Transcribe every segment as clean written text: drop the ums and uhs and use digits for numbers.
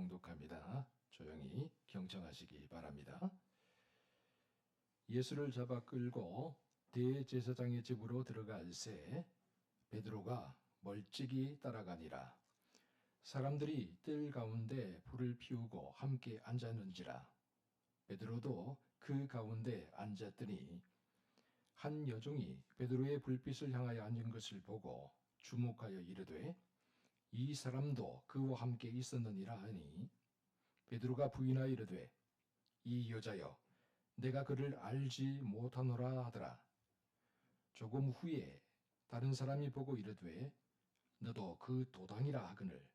봉독합니다. 조용히 경청하시기 바랍니다. 예수를 잡아 끌고 대제사장의 집으로 들어갈새 베드로가 멀찍이 따라가니라. 사람들이 뜰 가운데 불을 피우고 함께 앉았는지라. 베드로도 그 가운데 앉았더니 한 여종이 베드로의 불빛을 향하여 앉은 것을 보고 주목하여 이르되 이 사람도 그와 함께 있었느니라 하니 베드로가 부인하여 이르되 이 여자여 내가 그를 알지 못하노라 하더라. 조금 후에 다른 사람이 보고 이르되 너도 그 도당이라 하거늘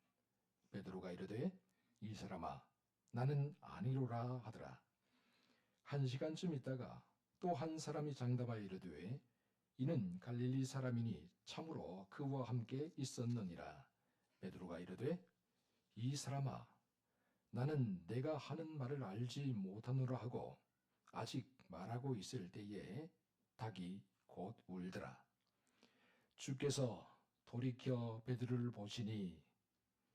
베드로가 이르되 이 사람아 나는 아니로라 하더라. 1시간쯤 있다가 또 한 사람이 장담하여 이르되 이는 갈릴리 사람이니 참으로 그와 함께 있었느니라. 베드로가 이르되 이 사람아 나는 내가 하는 말을 알지 못하노라 하고 아직 말하고 있을 때에 닭이 곧 울더라. 주께서 돌이켜 베드로를 보시니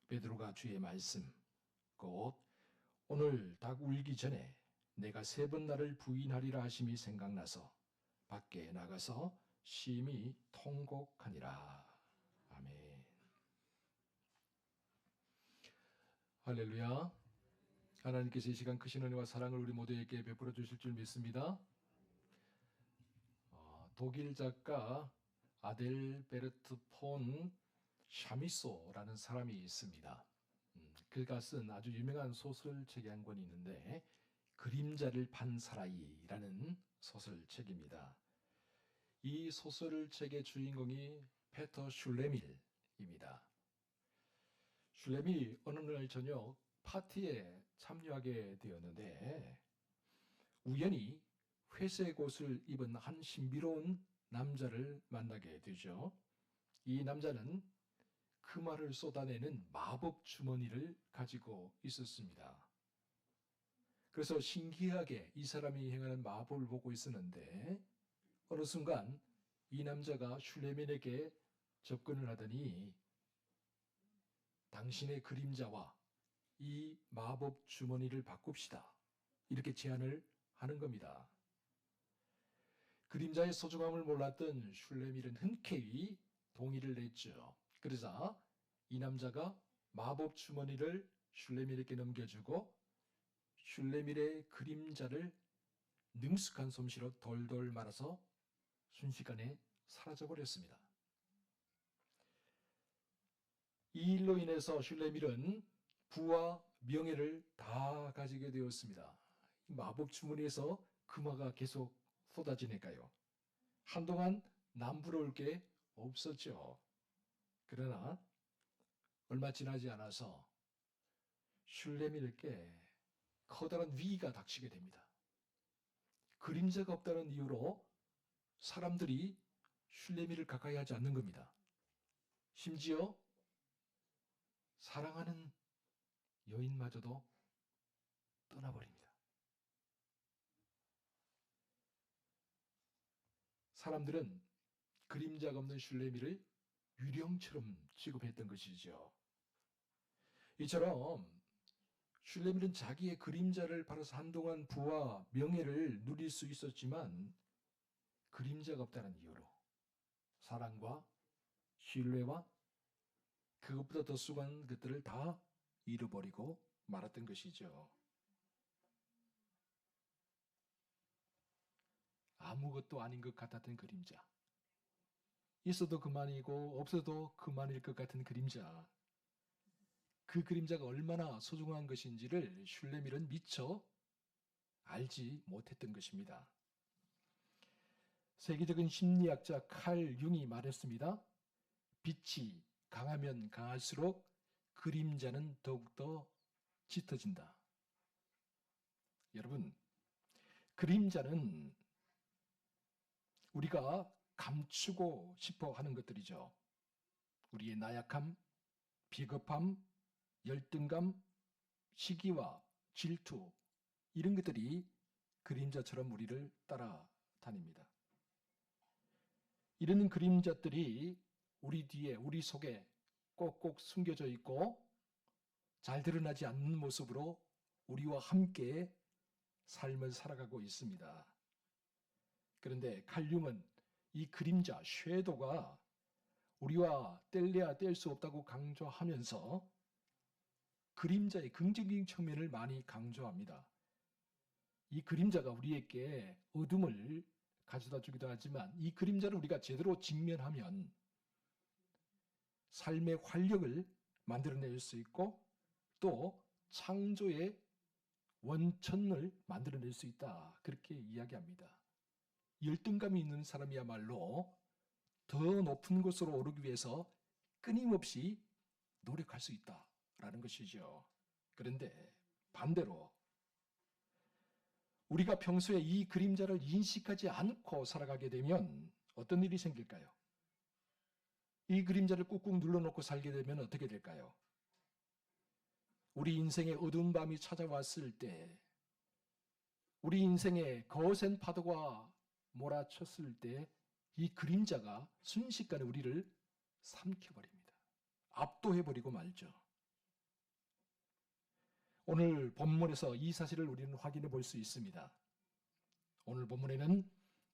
베드로가 주의 말씀 곧 오늘 닭 울기 전에 내가 3번 나를 부인하리라 하심이 생각나서 밖에 나가서 심히 통곡하니라. 아멘. 할렐루야. 하나님께서 이 시간 크신 은혜와 사랑을 우리 모두에게 베풀어 주실 줄 믿습니다. 독일 작가 아델베르트 폰 샤미소라는 사람이 있습니다. 그가 쓴 아주 유명한 소설책이 한 권이 있는데 그림자를 판 사나이라는 소설책입니다. 이 소설책의 주인공이 페터 슐레밀입니다. 슐레밀이 어느 날 저녁 파티에 참여하게 되었는데 우연히 회색 옷을 입은 한 신비로운 남자를 만나게 되죠. 이 남자는 금화를 쏟아내는 마법 주머니를 가지고 있었습니다. 그래서 신기하게 이 사람이 행하는 마법을 보고 있었는데 어느 순간 이 남자가 슐레밀에게 접근을 하더니 당신의 그림자와 이 마법 주머니를 바꿉시다. 이렇게 제안을 하는 겁니다. 그림자의 소중함을 몰랐던 슐레밀은 흔쾌히 동의를 했죠. 그러자 이 남자가 마법 주머니를 슐레밀에게 넘겨주고 슐레밀의 그림자를 능숙한 솜씨로 돌돌 말아서 순식간에 사라져버렸습니다. 이 일로 인해서 슐레밀은 부와 명예를 다 가지게 되었습니다. 마법 주머니에서 금화가 계속 쏟아지니까요. 한동안 남부러울 게 없었죠. 그러나 얼마 지나지 않아서 슐레밀에게 커다란 위기가 닥치게 됩니다. 그림자가 없다는 이유로 사람들이 슐레밀을 가까이 하지 않는 겁니다. 심지어 사랑하는 여인마저도 떠나버립니다. 사람들은 그림자가 없는 슐레밀을 유령처럼 취급했던 것이죠. 이처럼 슐레밀은 자기의 그림자를 팔아서 한동안 부와 명예를 누릴 수 있었지만 그림자가 없다는 이유로 사랑과 신뢰와 그것보다 더 수많은 것들을 다 잃어버리고 말았던 것이죠. 아무것도 아닌 것 같았던 그림자. 있어도 그만이고 없어도 그만일 것 같은 그림자. 그 그림자가 얼마나 소중한 것인지를 슐레밀은 미처 알지 못했던 것입니다. 세계적인 심리학자 칼 융이 말했습니다. 빛이 강하면 강할수록 그림자는 더욱더 짙어진다. 여러분, 그림자는 우리가 감추고 싶어 하는 것들이죠. 우리의 나약함, 비겁함, 열등감, 시기와 질투 이런 것들이 그림자처럼 우리를 따라다닙니다. 이런 그림자들이 우리 뒤에, 우리 속에 꼭꼭 숨겨져 있고 잘 드러나지 않는 모습으로 우리와 함께 삶을 살아가고 있습니다. 그런데 칼륨은 이 그림자, 섀도가 우리와 뗄래야 뗄 수 없다고 강조하면서 그림자의 긍정적인 측면을 많이 강조합니다. 이 그림자가 우리에게 어둠을 가져다 주기도 하지만 이 그림자를 우리가 제대로 직면하면 삶의 활력을 만들어낼 수 있고 또 창조의 원천을 만들어낼 수 있다. 그렇게 이야기합니다. 열등감이 있는 사람이야말로 더 높은 곳으로 오르기 위해서 끊임없이 노력할 수 있다라는 것이죠. 그런데 반대로 우리가 평소에 이 그림자를 인식하지 않고 살아가게 되면 어떤 일이 생길까요? 이 그림자를 꾹꾹 눌러놓고 살게 되면 어떻게 될까요? 우리 인생에 어두운 밤이 찾아왔을 때, 우리 인생에 거센 파도가 몰아쳤을 때 이 그림자가 순식간에 우리를 삼켜버립니다. 압도해버리고 말죠. 오늘 본문에서 이 사실을 우리는 확인해 볼 수 있습니다. 오늘 본문에는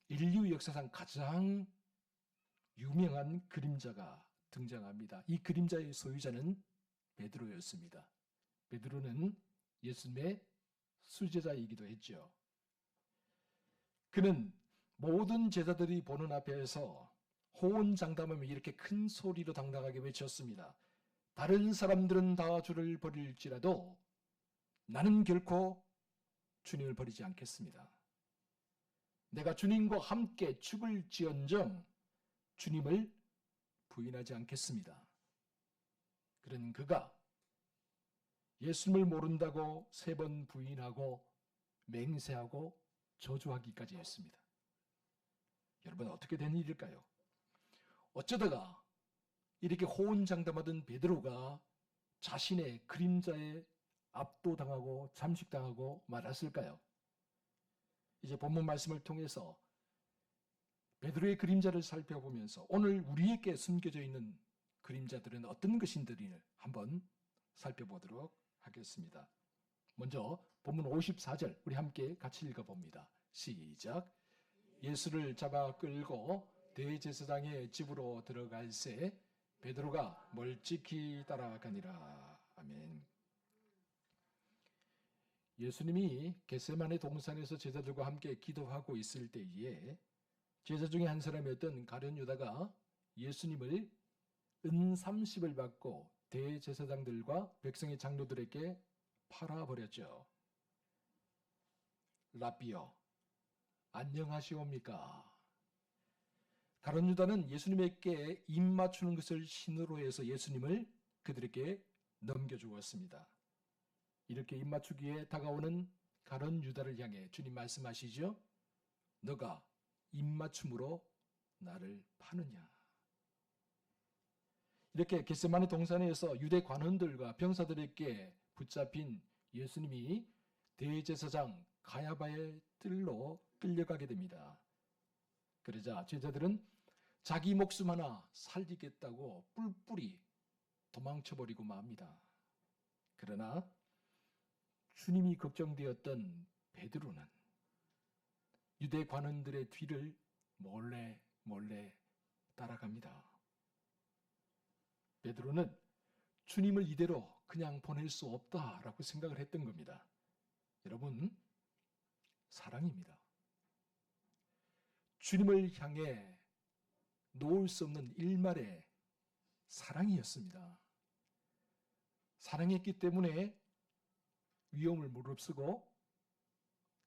인류 역사상 가장 유명한 그림자가 등장합니다. 이 그림자의 소유자는 베드로였습니다. 베드로는 예수님의 수제자이기도 했죠. 그는 모든 제자들이 보는 앞에서 호언장담하며 이렇게 큰 소리로 당당하게 외쳤습니다. 다른 사람들은 다 주를 버릴지라도 나는 결코 주님을 버리지 않겠습니다. 내가 주님과 함께 죽을지언정 주님을 부인하지 않겠습니다. 그런 그가 예수님을 모른다고 3번 부인하고 맹세하고 저주하기까지 했습니다. 여러분 어떻게 된 일일까요? 어쩌다가 이렇게 호언장담하던 베드로가 자신의 그림자에 압도당하고 잠식당하고 말았을까요? 이제 본문 말씀을 통해서 베드로의 그림자를 살펴보면서 오늘 우리에게 숨겨져 있는 그림자들은 어떤 것인지를 한번 살펴보도록 하겠습니다. 먼저 본문 54절 우리 함께 같이 읽어봅니다. 시작. 예수를 잡아 끌고 대제사장의 집으로 들어갈새 베드로가 멀찍이 따라가니라. 아멘. 예수님이 겟세마네 동산에서 제자들과 함께 기도하고 있을 때에 제자 중에 한 사람이었던 가룟 유다가 예수님을 은 30을 받고 대제사장들과 백성의 장로들에게 팔아버렸죠. 라비여, 안녕하시옵니까? 가룟 유다는 예수님에게 입 맞추는 것을 신호로 해서 예수님을 그들에게 넘겨주었습니다. 이렇게 입 맞추기에 다가오는 가룟 유다를 향해 주님 말씀하시죠. 너가 입 맞춤으로 나를 파느냐. 이렇게 겟세마네 동산에서 유대 관원들과 병사들에게 붙잡힌 예수님이 대제사장 가야바의 뜰로 끌려가게 됩니다. 그러자 제자들은 자기 목숨 하나 살리겠다고 뿔뿔이 도망쳐버리고 맙니다. 그러나 주님이 걱정되었던 베드로는 유대 관원들의 뒤를 몰래 따라갑니다. 베드로는 주님을 이대로 그냥 보낼 수 없다라고 생각을 했던 겁니다. 여러분, 사랑입니다. 주님을 향해 놓을 수 없는 일말의 사랑이었습니다. 사랑했기 때문에 위험을 무릅쓰고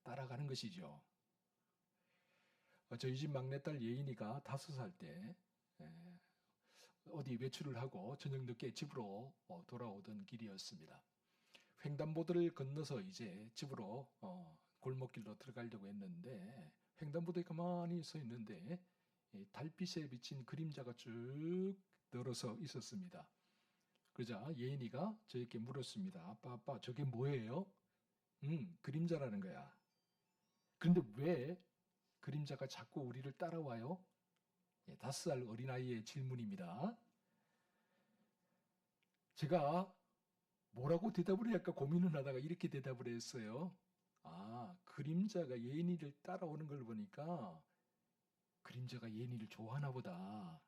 따라가는 것이죠. 저희 집 막내딸 예인이가 5살 때 어디 외출을 하고 저녁 늦게 집으로 돌아오던 길이었습니다. 횡단보도를 건너서 이제 집으로 골목길로 들어가려고 했는데 횡단보도에 가만히 서 있는데 달빛에 비친 그림자가 쭉 늘어서 있었습니다. 그러자 예인이가 저에게 물었습니다. 아빠 저게 뭐예요? 그림자라는 거야. 그런데 왜 그림자가 자꾸 우리를 따라와요? 5살 어린아이의 질문입니다. 제가 뭐라고 대답을 해야 할까 고민을 하다가 이렇게 대답을 했어요. 아, 그림자가 예인이를 따라오는 걸 보니까 그림자가 예인이를 좋아하나 보다.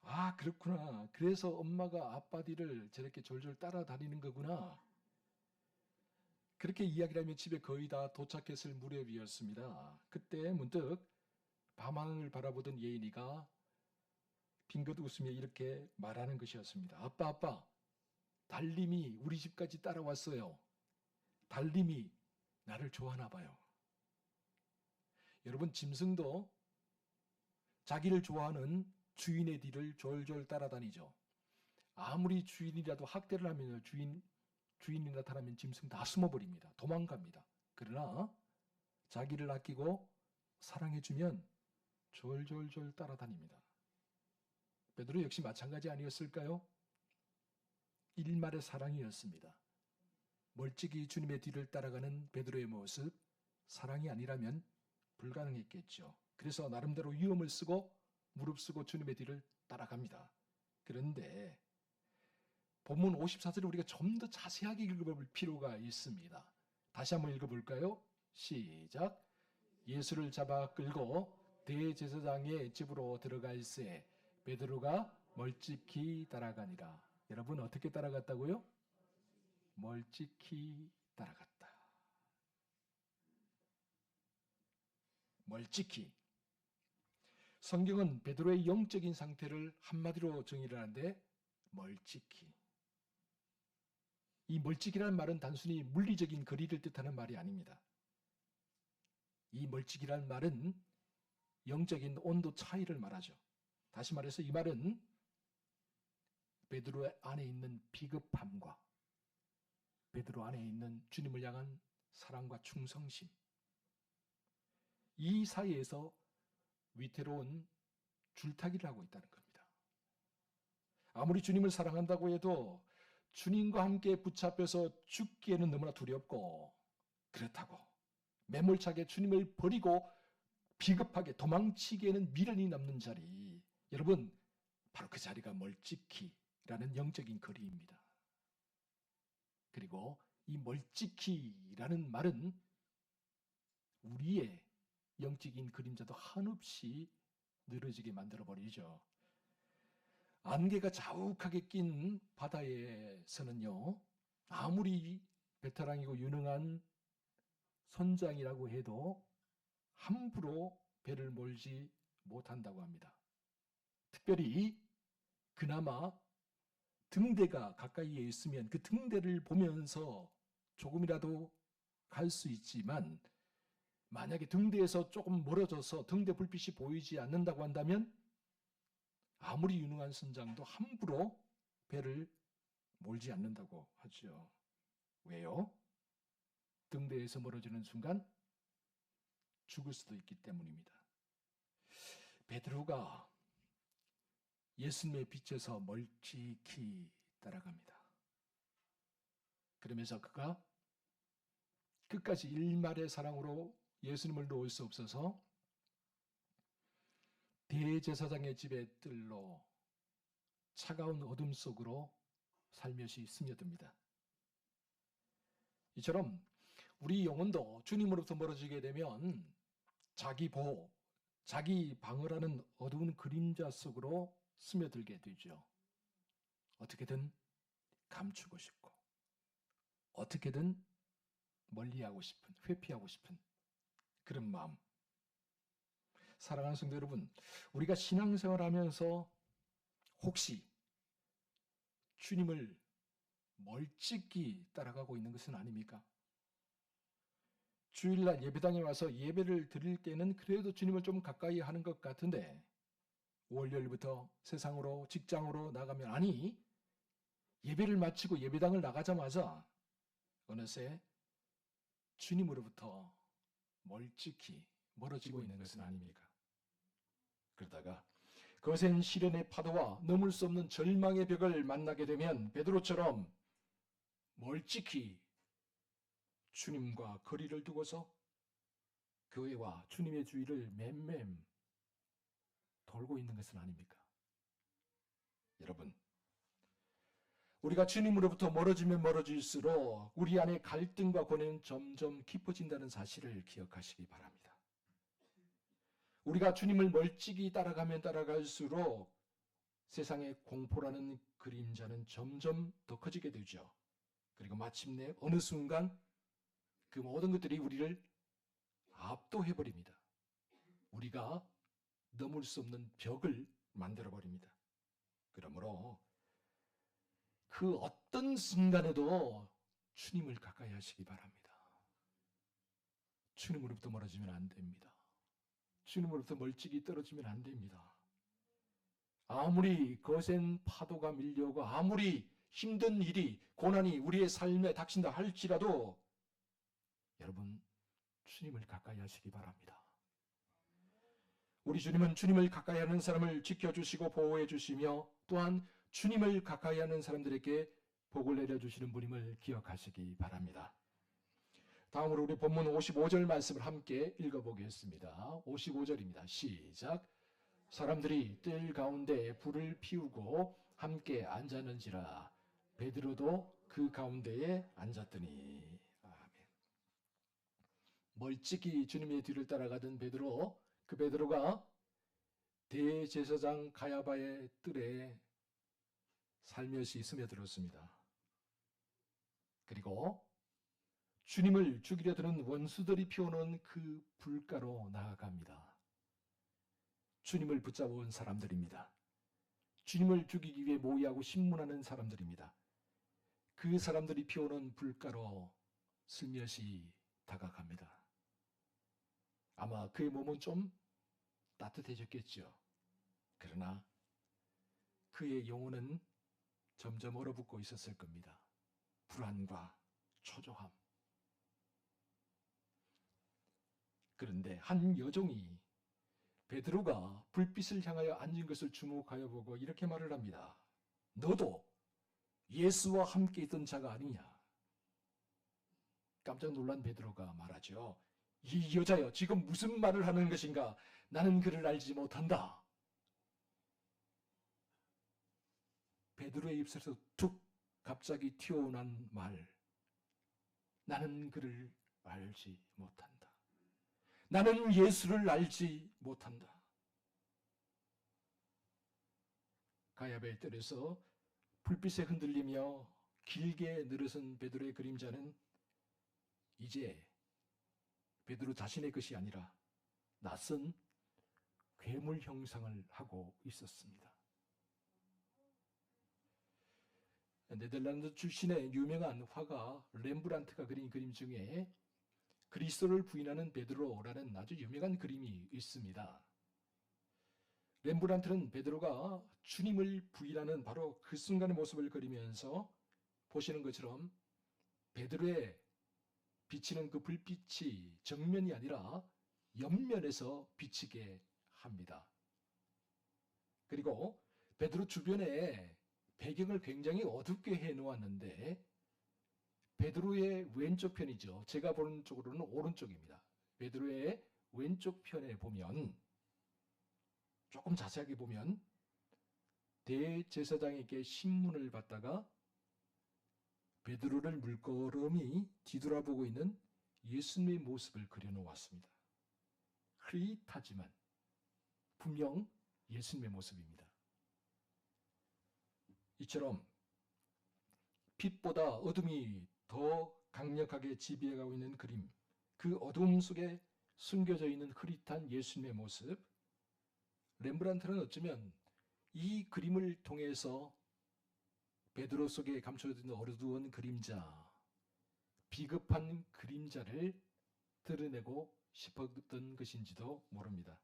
아, 그렇구나. 그래서 엄마가 아빠 뒤를 저렇게 졸졸 따라다니는 거구나. 그렇게 이야기를 하며 집에 거의 다 도착했을 무렵이었습니다. 그때 문득 밤하늘을 바라보던 예인이가 빙긋 웃으며 이렇게 말하는 것이었습니다. 아빠, 아빠, 달님이 우리 집까지 따라왔어요. 달님이 나를 좋아하나 봐요. 여러분, 짐승도 자기를 좋아하는 주인의 뒤를 졸졸 따라다니죠. 아무리 주인이라도 학대를 하면 주인이 나타나면 짐승 다 숨어버립니다. 도망갑니다. 그러나 자기를 아끼고 사랑해주면 졸졸졸 따라다닙니다. 베드로 역시 마찬가지 아니었을까요? 일말의 사랑이었습니다. 멀찍이 주님의 뒤를 따라가는 베드로의 모습, 사랑이 아니라면 불가능했겠죠. 그래서 나름대로 위험을 쓰고 무릅쓰고 주님의 뒤를 따라갑니다. 그런데 본문 54절을 우리가 좀 더 자세하게 읽어볼 필요가 있습니다. 다시 한번 읽어볼까요? 시작. 예수를 잡아 끌고 대제사장의 집으로 들어갈새 베드로가 멀찍이 따라가니라. 여러분 어떻게 따라갔다고요? 멀찍이 따라갔다. 멀찍이. 성경은 베드로의 영적인 상태를 한마디로 정의를 하는데 멀찍이. 이 멀찍이라는 말은 단순히 물리적인 거리를 뜻하는 말이 아닙니다. 이 멀찍이라는 말은 영적인 온도 차이를 말하죠. 다시 말해서 이 말은 베드로 안에 있는 비겁함과 베드로 안에 있는 주님을 향한 사랑과 충성심, 이 사이에서 위태로운 줄타기를 하고 있다는 겁니다. 아무리 주님을 사랑한다고 해도 주님과 함께 붙잡혀서 죽기에는 너무나 두렵고, 그렇다고 매몰차게 주님을 버리고 비겁하게 도망치기에는 미련이 남는 자리, 여러분 바로 그 자리가 멀찍이라는 영적인 거리입니다. 그리고 이 멀찍이라는 말은 우리의 영적인 그림자도 한없이 늘어지게 만들어버리죠. 안개가 자욱하게 낀 바다에서는요, 아무리 베테랑이고 유능한 선장이라고 해도 함부로 배를 몰지 못한다고 합니다. 특별히 그나마 등대가 가까이에 있으면 그 등대를 보면서 조금이라도 갈 수 있지만, 만약에 등대에서 조금 멀어져서 등대 불빛이 보이지 않는다고 한다면 아무리 유능한 선장도 함부로 배를 몰지 않는다고 하죠. 왜요? 등대에서 멀어지는 순간 죽을 수도 있기 때문입니다. 베드로가 예수님의 빛에서 멀찍이 따라갑니다. 그러면서 그가 끝까지 일말의 사랑으로 예수님을 놓을 수 없어서 대제사장의 집의 뜰로 차가운 어둠 속으로 살며시 스며듭니다. 이처럼 우리 영혼도 주님으로부터 멀어지게 되면 자기 보호, 자기 방어라는 어두운 그림자 속으로 스며들게 되죠. 어떻게든 감추고 싶고, 어떻게든 멀리하고 싶은, 회피하고 싶은 그런 마음. 사랑하는 성도 여러분, 우리가 신앙생활하면서 혹시 주님을 멀찍이 따라가고 있는 것은 아닙니까? 주일날 예배당에 와서 예배를 드릴 때는 그래도 주님을 좀 가까이 하는 것 같은데, 월요일부터 세상으로, 직장으로 나가면, 아니, 예배를 마치고 예배당을 나가자마자 어느새 주님으로부터 멀찍이 멀어지고 있는 것은 아닙니까? 그러다가 거센 시련의 파도와 넘을 수 없는 절망의 벽을 만나게 되면 베드로처럼 멀찍이 주님과 거리를 두고서 교회와 주님의 주위를 맴맴 돌고 있는 것은 아닙니까? 여러분, 우리가 주님으로부터 멀어지면 멀어질수록 우리 안에 갈등과 고뇌는 점점 깊어진다는 사실을 기억하시기 바랍니다. 우리가 주님을 멀찍이 따라가면 따라갈수록 세상의 공포라는 그림자는 점점 더 커지게 되죠. 그리고 마침내 어느 순간 그 모든 것들이 우리를 압도해버립니다. 우리가 넘을 수 없는 벽을 만들어버립니다. 그러므로 그 어떤 순간에도 주님을 가까이 하시기 바랍니다. 주님으로부터 멀어지면 안 됩니다. 주님으로부터 멀찍이 떨어지면 안 됩니다. 아무리 거센 파도가 밀려오고 아무리 힘든 일이 고난이 우리의 삶에 닥친다 할지라도 여러분 주님을 가까이 하시기 바랍니다. 우리 주님은 주님을 가까이 하는 사람을 지켜주시고 보호해 주시며 또한 주님을 가까이 하는 사람들에게 복을 내려주시는 분임을 기억하시기 바랍니다. 다음으로 우리 본문 55절 말씀을 함께 읽어보겠습니다. 55절입니다. 시작. 사람들이 뜰 가운데 불을 피우고 함께 앉았는지라 베드로도 그 가운데에 앉았더니. 아멘. 멀찍이 주님의 뒤를 따라가던 베드로, 그 베드로가 대제사장 가야바의 뜰에 살며시 스며들었습니다. 그리고 주님을 죽이려 드는 원수들이 피워놓은 그 불가로 나아갑니다. 주님을 붙잡아온 사람들입니다. 주님을 죽이기 위해 모의하고 신문하는 사람들입니다. 그 사람들이 피워놓은 불가로 슬며시 다가갑니다. 아마 그의 몸은 좀 따뜻해졌겠죠. 그러나 그의 영혼은 점점 얼어붙고 있었을 겁니다. 불안과 초조함. 그런데 한 여종이 베드로가 불빛을 향하여 앉은 것을 주목하여 보고 이렇게 말을 합니다. 너도 예수와 함께 있던 자가 아니냐? 깜짝 놀란 베드로가 말하죠. 이 여자여, 지금 무슨 말을 하는 것인가? 나는 그를 알지 못한다. 베드로의 입술에서 툭 갑자기 튀어나온 말. 나는 그를 알지 못한다. 나는 예수를 알지 못한다. 가야바의 뜰에서 불빛에 흔들리며 길게 늘어선 베드로의 그림자는 이제 베드로 자신의 것이 아니라 낯선 괴물 형상을 하고 있었습니다. 네덜란드 출신의 유명한 화가 렘브란트가 그린 그림 중에 그리스도를 부인하는 베드로라는 아주 유명한 그림이 있습니다. 렘브란트는 베드로가 주님을 부인하는 바로 그 순간의 모습을 그리면서 보시는 것처럼 베드로의 비치는 그 불빛이 정면이 아니라 옆면에서 비치게 합니다. 그리고 베드로 주변에 배경을 굉장히 어둡게 해놓았는데 베드로의 왼쪽 편이죠. 제가 보는 쪽으로는 오른쪽입니다. 베드로의 왼쪽 편에 보면 조금 자세하게 보면 대제사장에게 신문을 받다가 베드로를 물끄러미 뒤돌아보고 있는 예수님의 모습을 그려놓았습니다. 흐릿하지만 분명 예수님의 모습입니다. 이처럼 빛보다 어둠이 더 강력하게 지배해가고 있는 그림, 그 어둠 속에 숨겨져 있는 흐릿한 예수님의 모습, 렘브란트는 어쩌면 이 그림을 통해서 베드로 속에 감춰져 있는 어두운 그림자, 비겁한 그림자를 드러내고 싶었던 것인지도 모릅니다.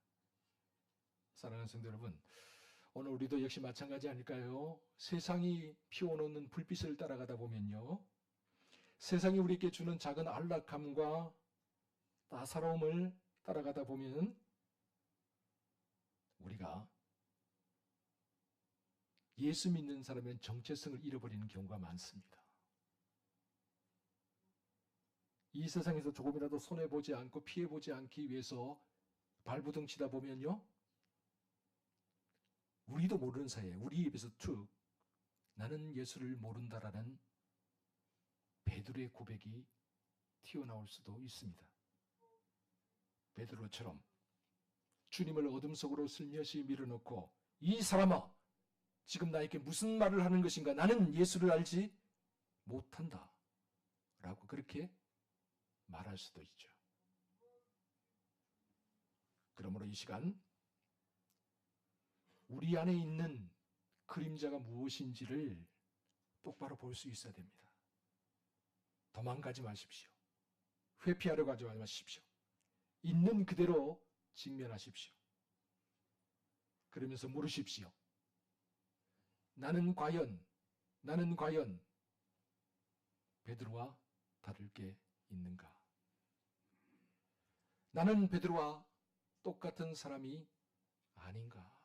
사랑하는 성도 여러분, 오늘 우리도 역시 마찬가지 아닐까요? 세상이 피워놓는 불빛을 따라가다 보면요, 세상이 우리에게 주는 작은 안락함과 따사로움을 따라가다 보면 우리가 예수 믿는 사람의 정체성을 잃어버리는 경우가 많습니다. 이 세상에서 조금이라도 손해보지 않고 피해보지 않기 위해서 발부둥 치다 보면요, 우리도 모르는 사이에 우리 입에서 툭 나는 예수를 모른다라는 베드로의 고백이 튀어나올 수도 있습니다. 베드로처럼 주님을 어둠 속으로 슬며시 밀어넣고 이 사람아 지금 나에게 무슨 말을 하는 것인가? 나는 예수를 알지 못한다 라고 그렇게 말할 수도 있죠. 그러므로 이 시간 우리 안에 있는 그림자가 무엇인지를 똑바로 볼 수 있어야 됩니다. 도망가지 마십시오. 회피하려고 하지 마십시오. 있는 그대로 직면하십시오. 그러면서 물으십시오. 나는 과연 베드로와 다를 게 있는가? 나는 베드로와 똑같은 사람이 아닌가?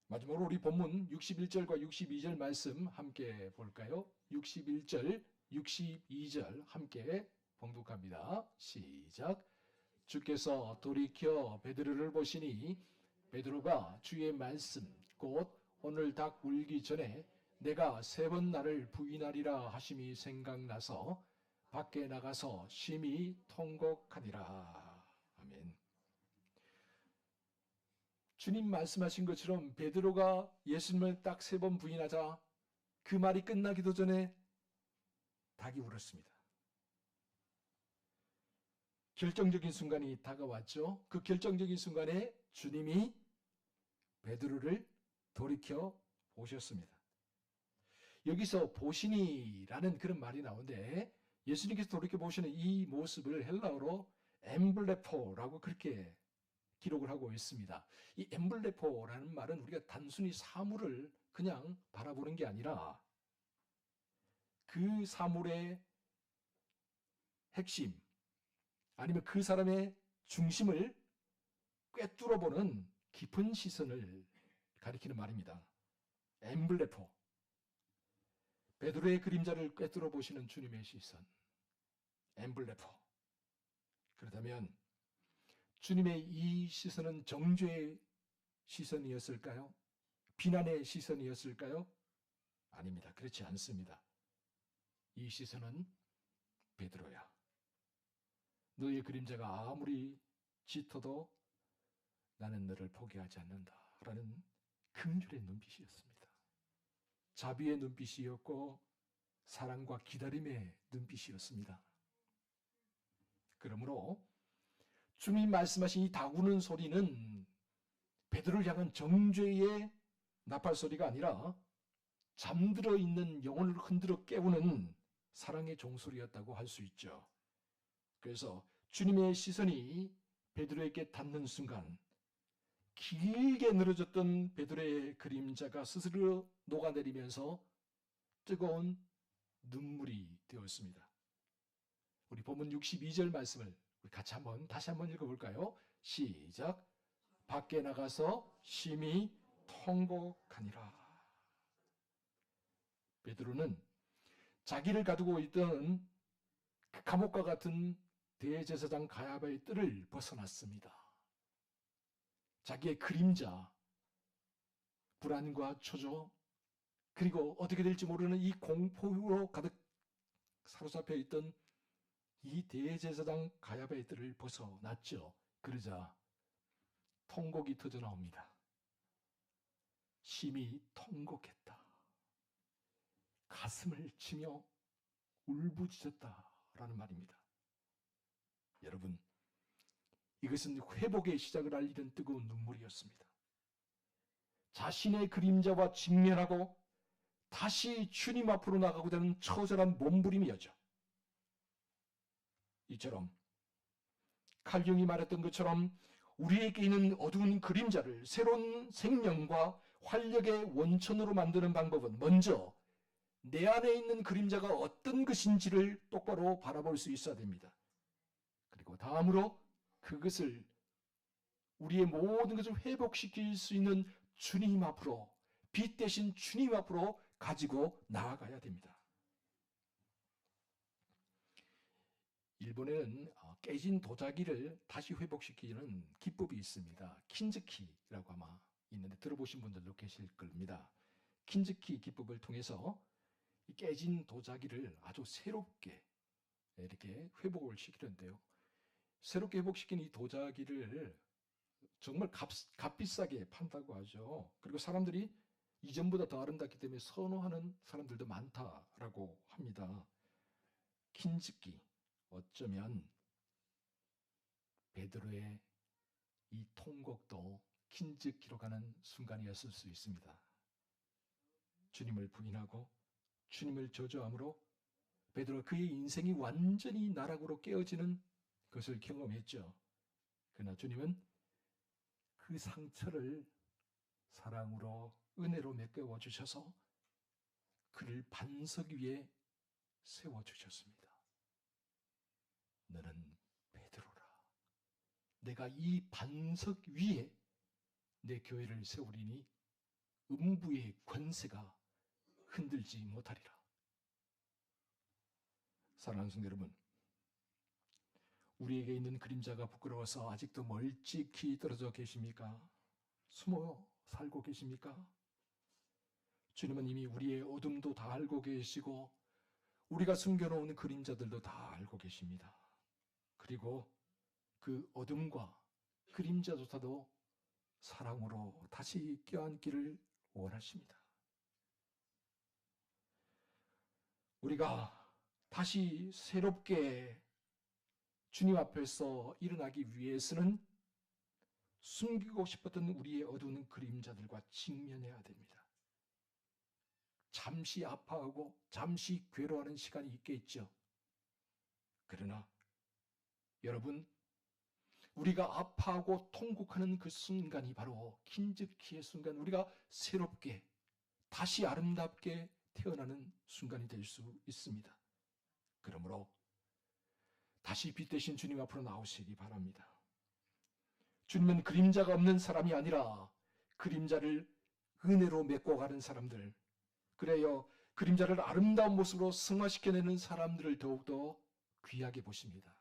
마지막으로 우리 본문 61절과 62절 말씀 함께 볼까요? 61절, 62절 함께 봉독합니다. 시작. 주께서 돌이켜 베드로를 보시니 베드로가 주의 말씀 곧 오늘 닭 울기 전에 내가 3번 나를 부인하리라 하심이 생각나서 밖에 나가서 심히 통곡하니라. 아멘. 주님 말씀하신 것처럼 베드로가 예수님을 딱 3번 부인하자 그 말이 끝나기도 전에 닭이 울었습니다. 결정적인 순간이 다가왔죠. 그 결정적인 순간에 주님이 베드로를 돌이켜 보셨습니다. 여기서 보시니라는 그런 말이 나오는데 예수님께서 돌이켜 보시는 이 모습을 헬라어로 엠블레포라고 그렇게 기록을 하고 있습니다. 이 엠블레포라는 말은 우리가 단순히 사물을 그냥 바라보는 게 아니라 그 사물의 핵심 아니면 그 사람의 중심을 꿰뚫어보는 깊은 시선을 가리키는 말입니다. 엠블레포. 베드로의 그림자를 꿰뚫어 보시는 주님의 시선. 엠블레포. 그렇다면 주님의 이 시선은 정죄의 시선이었을까요? 비난의 시선이었을까요? 아닙니다. 그렇지 않습니다. 이 시선은 베드로야. 너의 그림자가 아무리 짙어도 나는 너를 포기하지 않는다. 라는 긍휼의 눈빛이었습니다. 자비의 눈빛이었고 사랑과 기다림의 눈빛이었습니다. 그러므로 주님 말씀하신 이 다구는 소리는 베드로를 향한 정죄의 나팔 소리가 아니라 잠들어 있는 영혼을 흔들어 깨우는 사랑의 종소리였다고 할 수 있죠. 그래서 주님의 시선이 베드로에게 닿는 순간 길게 늘어졌던 베드로의 그림자가 스스로 녹아내리면서 뜨거운 눈물이 되었습니다. 우리 본문 62절 말씀을 같이 다시 한번 읽어볼까요? 시작. 밖에 나가서 심히 통곡하니라. 베드로는 자기를 가두고 있던 그 감옥과 같은 대제사장 가야바의 뜰을 벗어났습니다. 자기의 그림자, 불안과 초조, 그리고 어떻게 될지 모르는 이 공포로 가득 사로잡혀 있던 이 대제사장 가야바의 뜰을 벗어났죠. 그러자 통곡이 터져 나옵니다. 심히 통곡했다. 가슴을 치며 울부짖었다라는 말입니다. 여러분, 이것은 회복의 시작을 알리는 뜨거운 눈물이었습니다. 자신의 그림자와 직면하고 다시 주님 앞으로 나가고자 하는 처절한 몸부림이었죠. 이처럼 칼경이 말했던 것처럼 우리에게 있는 어두운 그림자를 새로운 생명과 활력의 원천으로 만드는 방법은 먼저 내 안에 있는 그림자가 어떤 것인지를 똑바로 바라볼 수 있어야 됩니다. 그리고 다음으로 그것을 우리의 모든 것을 회복시킬 수 있는 주님 앞으로, 빛 대신 주님 앞으로 가지고 나아가야 됩니다. 일본에는 깨진 도자기를 다시 회복시키는 기법이 있습니다. 킨즈키라고 아마 있는데 들어보신 분들도 계실 겁니다. 킨즈키 기법을 통해서 깨진 도자기를 아주 새롭게 이렇게 회복을 시키는데요. 새롭게 회복시킨 이 도자기를 정말 값비싸게 판다고 하죠. 그리고 사람들이 이전보다 더 아름답기 때문에 선호하는 사람들도 많다라고 합니다. 킨즈키, 어쩌면 베드로의 이 통곡도 킨즈키로 가는 순간이었을 수 있습니다. 주님을 부인하고 주님을 저주함으로 베드로가 그의 인생이 완전히 나락으로 깨어지는 것을 경험했죠. 그러나 주님은 그 상처를 사랑으로 은혜로 메꿔 주셔서 그를 반석 위에 세워주셨습니다. 너는 베드로라. 내가 이 반석 위에 내 교회를 세우리니 음부의 권세가 흔들지 못하리라. 사랑하는 성도 여러분, 우리에게 있는 그림자가 부끄러워서 아직도 멀찍이 떨어져 계십니까? 숨어 살고 계십니까? 주님은 이미 우리의 어둠도 다 알고 계시고 우리가 숨겨놓은 그림자들도 다 알고 계십니다. 그리고 그 어둠과 그림자조차도 사랑으로 다시 껴안기를 원하십니다. 우리가 다시 새롭게 주님 앞에서 일어나기 위해서는 숨기고 싶었던 우리의 어두운 그림자들과 직면해야 됩니다. 잠시 아파하고 잠시 괴로워하는 시간이 있겠죠. 그러나 여러분, 우리가 아파하고 통곡하는 그 순간이 바로 킨즈키의 순간, 우리가 새롭게 다시 아름답게 태어나는 순간이 될 수 있습니다. 그러므로 다시 빛 대신 주님 앞으로 나오시기 바랍니다. 주님은 그림자가 없는 사람이 아니라 그림자를 은혜로 메꿔가는 사람들, 그래요, 그림자를 아름다운 모습으로 승화시켜내는 사람들을 더욱더 귀하게 보십니다.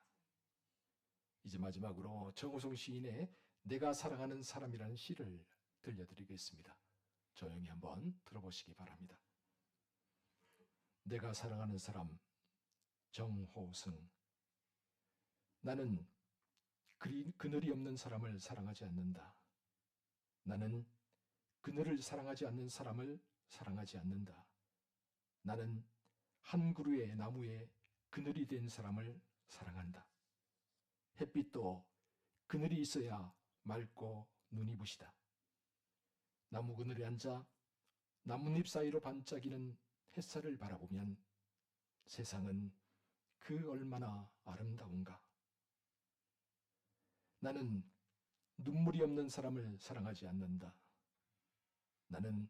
이제 마지막으로 정호성 시인의 내가 사랑하는 사람이라는 시를 들려드리겠습니다. 조용히 한번 들어보시기 바랍니다. 내가 사랑하는 사람, 정호승. 나는 그늘이 없는 사람을 사랑하지 않는다. 나는 그늘을 사랑하지 않는 사람을 사랑하지 않는다. 나는 한 그루의 나무에 그늘이 된 사람을 사랑한다. 햇빛도 그늘이 있어야 맑고 눈이 부시다. 나무 그늘에 앉아 나뭇잎 사이로 반짝이는 햇살을 바라보면 세상은 그 얼마나 아름다운가. 나는 눈물이 없는 사람을 사랑하지 않는다. 나는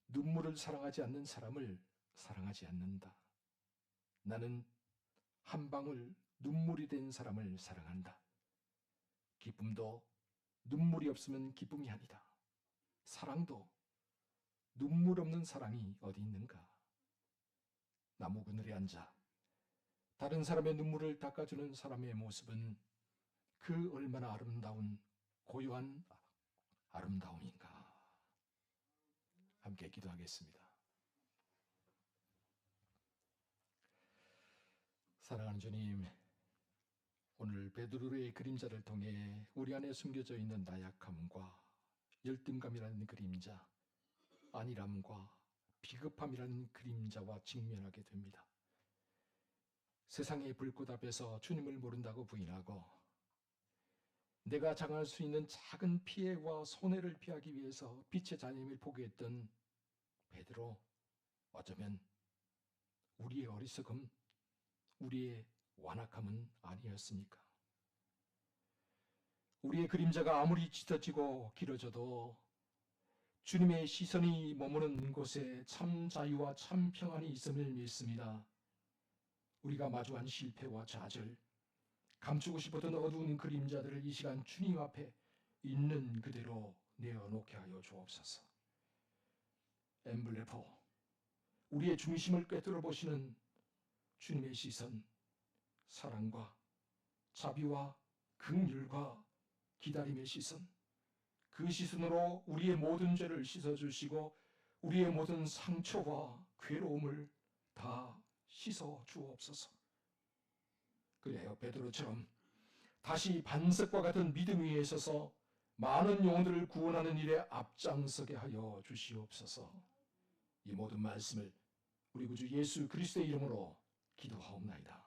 눈물을 사랑하지 않는 사람을 사랑하지 않는다. 나는 한 방울 눈물이 된 사람을 사랑한다. 기쁨도 눈물이 없으면 기쁨이 아니다. 사랑도 눈물 없는 사랑이 어디 있는가. 나무 그늘에 앉아 다른 사람의 눈물을 닦아주는 사람의 모습은 그 얼마나 아름다운 고요한 아름다움인가. 함께 기도하겠습니다. 사랑하는 주님, 오늘 베드로의 그림자를 통해 우리 안에 숨겨져 있는 나약함과 열등감이라는 그림자, 안일함과 비겁함이라는 그림자와 직면하게 됩니다. 세상의 불꽃 앞에서 주님을 모른다고 부인하고 내가 당할 수 있는 작은 피해와 손해를 피하기 위해서 빛의 자녀임을 포기했던 베드로, 어쩌면 우리의 어리석음, 우리의 완악함은 아니었습니까? 우리의 그림자가 아무리 짙어지고 길어져도 주님의 시선이 머무는 곳에 참 자유와 참 평안이 있음을 믿습니다. 우리가 마주한 실패와 좌절, 감추고 싶었던 어두운 그림자들을 이 시간 주님 앞에 있는 그대로 내어놓게 하여 주옵소서. 엠블레포, 우리의 중심을 꿰뚫어 보시는 주님의 시선, 사랑과 자비와 긍휼과 기다림의 시선, 그 시선으로 우리의 모든 죄를 씻어주시고 우리의 모든 상처와 괴로움을 다 씻어 주옵소서. 그래요, 베드로처럼 다시 반석과 같은 믿음 위에 서서 많은 영혼들을 구원하는 일에 앞장서게 하여 주시옵소서. 이 모든 말씀을 우리 구주 예수 그리스도의 이름으로 기도하옵나이다.